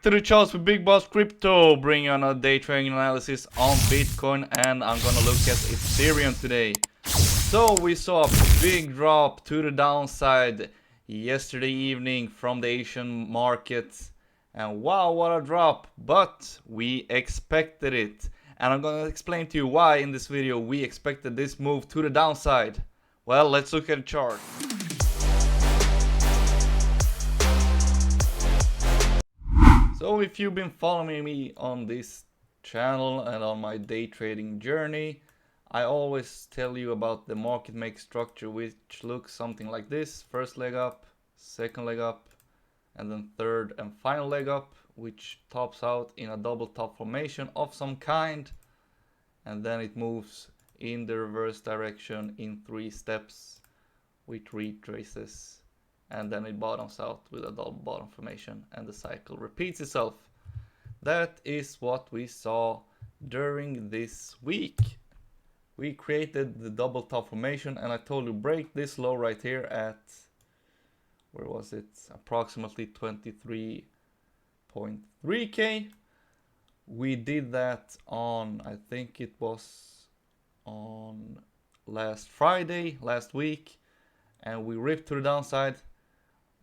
Back to the charts with Big Boss Crypto, bringing on a day trading analysis on Bitcoin, and I'm gonna look at Ethereum today. So we saw a big drop to the downside yesterday evening from the Asian markets, and wow, what a drop, but we expected it. And I'm gonna explain to you why in this video we expected this move to the downside. Well, let's look at the chart. So if you've been following me on this channel and on my day trading journey, I always tell you about the market make structure, which looks something like this. First leg up, second leg up, and then third and final leg up, which tops out in a double top formation of some kind, and then it moves in the reverse direction in 3 steps, which retraces, and then it bottoms out with a double bottom formation, and the cycle repeats itself. That is what we saw during this week. We created the double top formation, and I told you break this low right here at, where was it, approximately 23.3k. we did that on, I think it was on last Friday, last week, and we ripped to the downside,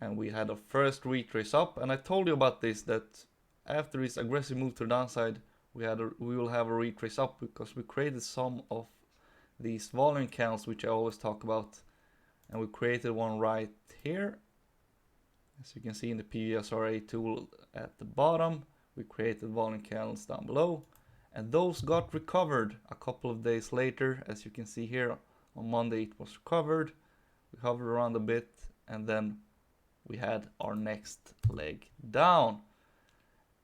and we had a first retrace up. And I told you about this, that after this aggressive move to the downside, we will have a retrace up, because we created some of these volume candles, which I always talk about, and we created one right here, as you can see in the PVSRA tool at the bottom. We created volume candles down below, and those got recovered a couple of days later. As you can see here, on Monday it was recovered. We hovered around a bit, and then we had our next leg down,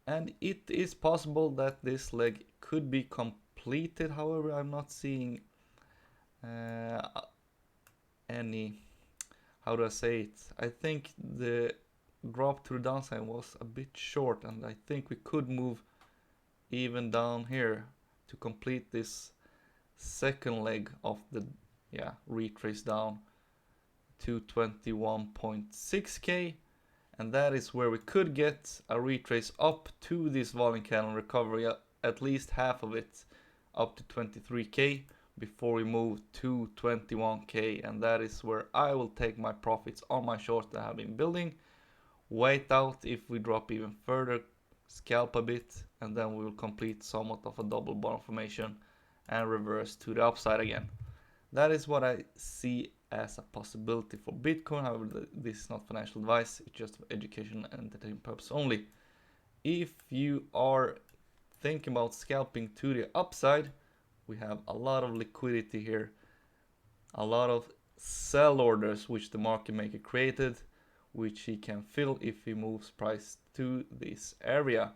and it is possible that this leg could be completed. However, I'm not seeing any, how do I say it, I think the drop to the downside was a bit short, and I think we could move even down here to complete this second leg of the retrace down to 21.6k, and that is where we could get a retrace up to this volume candle recovery, at least half of it, up to 23k, before we move to 21k, and that is where I will take my profits on my short that I have been building. Wait out if we drop even further, scalp a bit, and then we will complete somewhat of a double bottom formation and reverse to the upside again. That is what I see as a possibility for Bitcoin. However, this is not financial advice, it's just for education and entertainment purpose only. If you are thinking about scalping to the upside, we have a lot of liquidity here, a lot of sell orders which the market maker created, which he can fill if he moves price to this area.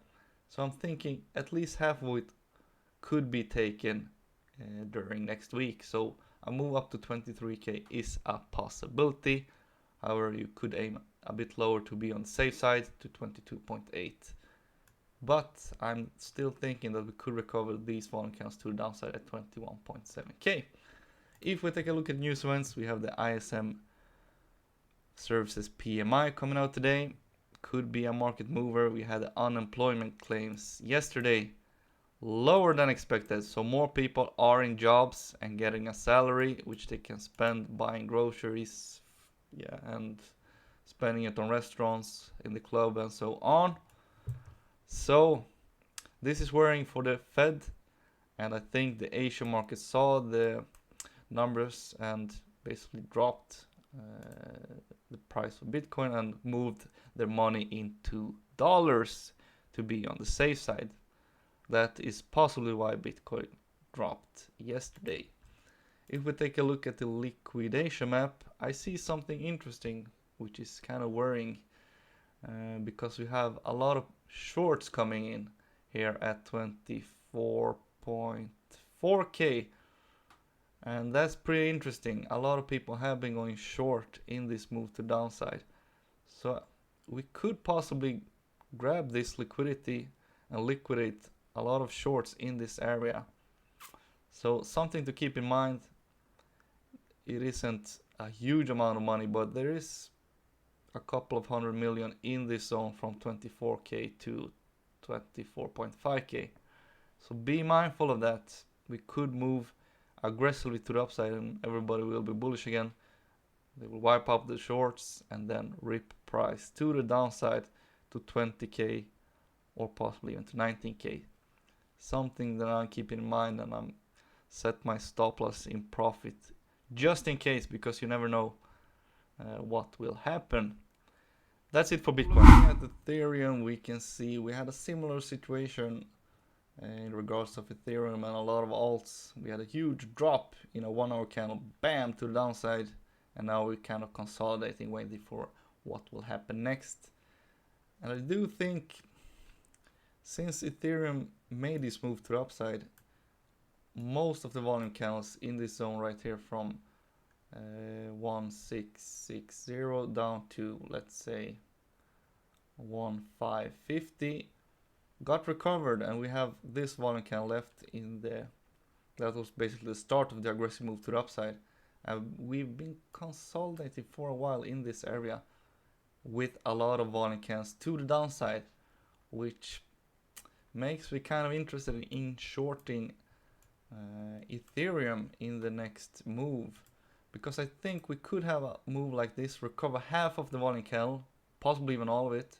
So I'm thinking at least half of it could be taken during next week. So a move up to 23k is a possibility. However, you could aim a bit lower to be on the safe side, to 22.8. But I'm still thinking that we could recover these volume candles to the downside at 21.7k. If we take a look at news events, we have the ISM services PMI coming out today. Could be a market mover. We had the unemployment claims yesterday, lower than expected, so more people are in jobs and getting a salary which they can spend buying groceries, and spending it on restaurants, in the club, and so on. So this is worrying for the Fed, and I think the Asian market saw the numbers and basically dropped the price of Bitcoin and moved their money into dollars to be on the safe side. That is possibly why Bitcoin dropped yesterday. If we take a look at the liquidation map, I see something interesting, which is kind of worrying, because we have a lot of shorts coming in here at 24.4k, and that's pretty interesting. A lot of people have been going short in this move to downside, so we could possibly grab this liquidity and liquidate a lot of shorts in this area. So something to keep in mind. It isn't a huge amount of money, but there is a couple of 100 million in this zone from 24k to 24.5k. So be mindful of that. We could move aggressively to the upside and everybody will be bullish again. They will wipe up the shorts and then rip price to the downside to 20k or possibly even to 19k. Something that I'm keeping in mind, and I'm set my stop loss in profit just in case, because you never know what will happen. That's it for Bitcoin. Looking at Ethereum, we can see we had a similar situation in regards of Ethereum and a lot of alts. We had a huge drop in a 1 hour candle, bam, to the downside, and now we're kind of consolidating, waiting for what will happen next. And I do think, since Ethereum made this move to the upside, most of the volume candles in this zone right here from 1660 down to, let's say, 1550 got recovered, and we have this volume candle left in the, that was basically the start of the aggressive move to the upside. We've been consolidating for a while in this area with a lot of volume candles to the downside, which makes me kind of interested in shorting Ethereum in the next move, because I think we could have a move like this, recover half of the volume candle, possibly even all of it,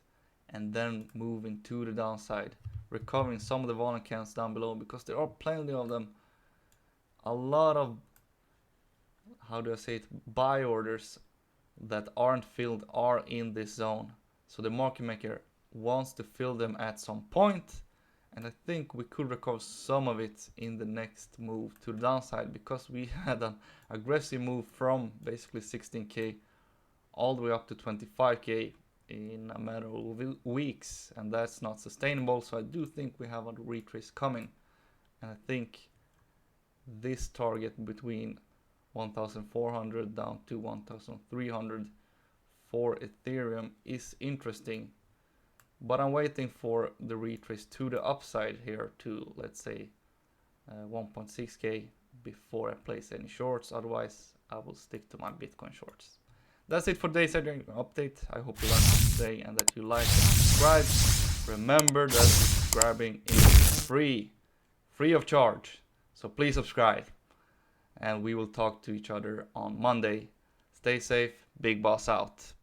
and then move into the downside, recovering some of the volume candles down below, because there are plenty of them. A lot of, how do I say it, buy orders that aren't filled are in this zone. So the market maker wants to fill them at some point, and I think we could recover some of it in the next move to the downside, because we had an aggressive move from basically 16k all the way up to 25k in a matter of weeks, and that's not sustainable. So I do think we have a retrace coming, and I think this target between 1400 down to 1300 for Ethereum is interesting. But I'm waiting for the retrace to the upside here to, let's say, 1.6k before I place any shorts. Otherwise, I will stick to my Bitcoin shorts. That's it for today's update. I hope you learned something today and that you like and subscribe. Remember that subscribing is free of charge. So please subscribe, and we will talk to each other on Monday. Stay safe. Big Boss out.